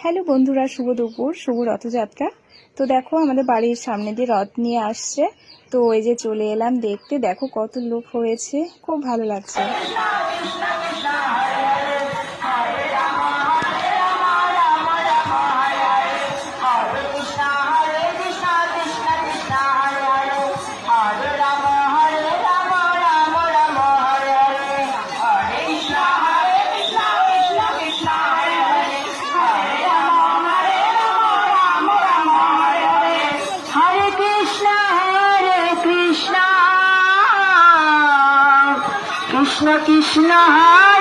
Hello বন্ধুরা, শুভ দুপুর, শুভ রথযাত্রা। তো দেখো আমাদের বাড়ির সামনে দিয়ে রথ নিয়ে আসছে, তো ওই যে চলে এলাম দেখতে। দেখো কত লোক হয়েছে, খুব ভালো লাগছে। Krishna Krishna